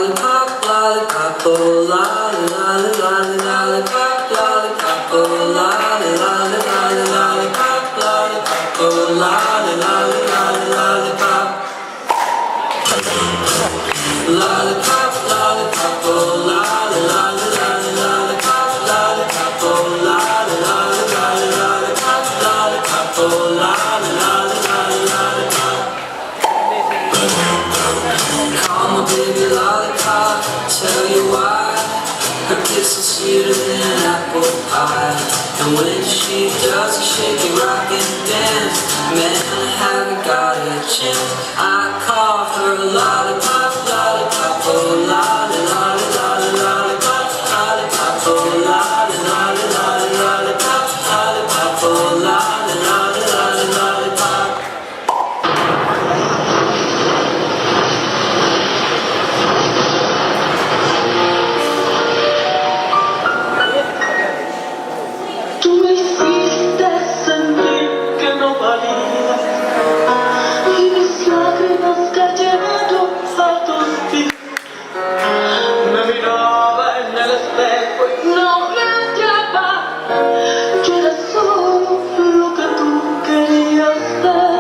Lollipop, lollipop, oh lolly, lolly, lolly, lollipop, lollipop, oh lolly, lolly, lolly, lollipop, lollipop, oh lolly, lolly, lolly, lollipop. Lollipop, lollipop, oh lolly, lolly, lolly, lollipop, lollipop, oh lolly, lolly, lolly, lollipop, lollipop, oh lolly, lolly, lolly, lollipop. Call my baby lollipop, tell you why. Her kiss is sweeter than apple pie. And when she does a shaky rock and dance, man, have you got a chance? I call her a lollipop, lollipop, oh lolly, lolly, lolly, lollipop, lollipop, oh lolly, lolly, lolly, lollipop, lollipop, oh lolly, lolly, lolly, lollipop. Tú me hiciste sentir que no valía y mis lágrimas cayeron a tus pies. Me miraba en el espejo y no me hallaba. Yo era solo lo que tú querías ser.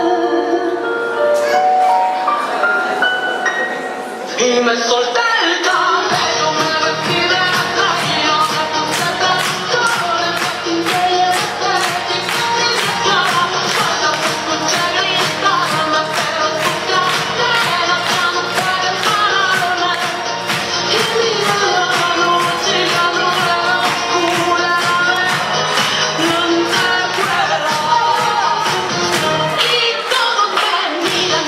Y me solté el cabello, me vestí de lasaña, me puse tacones, me pinté y estética y me cara. Cuando te escuché gritarme, pero tu cadena ya no puede pararme. Y miraba la noche y la nube oscura de lentejuela. Y todos me miran,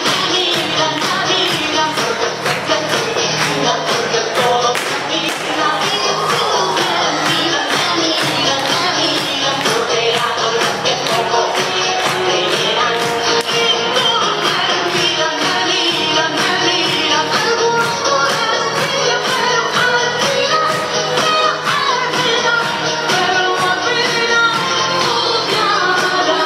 porque sé que tú miras, porque todos me miran. Y todos me miran, porque hago lo que poco creyeran. Y todos me miran, algunos con envidia, pero al final, todos me amarán.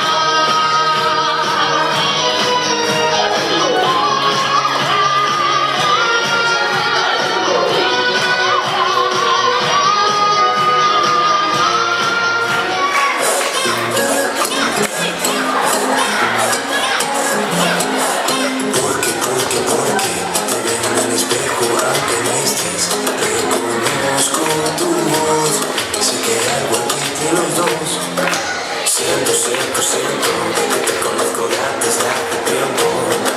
Porque te veo en el espejo aunque no estés. Reconozco tu voz y sé que hay algo entre los dos. Siento que te conozco de antes de hace tiempo,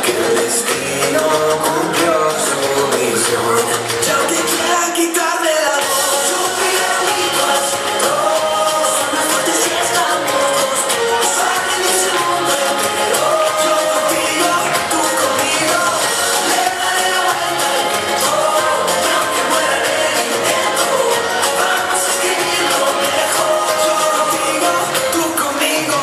que el destino cumplió su misión. Yo te quiero quitar de la voz, yo pido mi corazón, somos fuertes y estamos juntos, salen de ese mundo entero. Yo contigo, tú conmigo, le daré la vuelta al viento, y aunque muera en el intento, vamos a escribirlo mejor. Yo contigo, tú conmigo.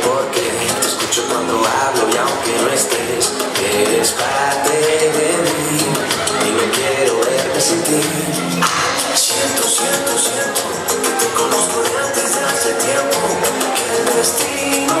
Porque te escucho cuando hablo y aunque no estés, eres parte de mí y no quiero verte sin ti. Siento que te conozco de antes de hace tiempo, que el destino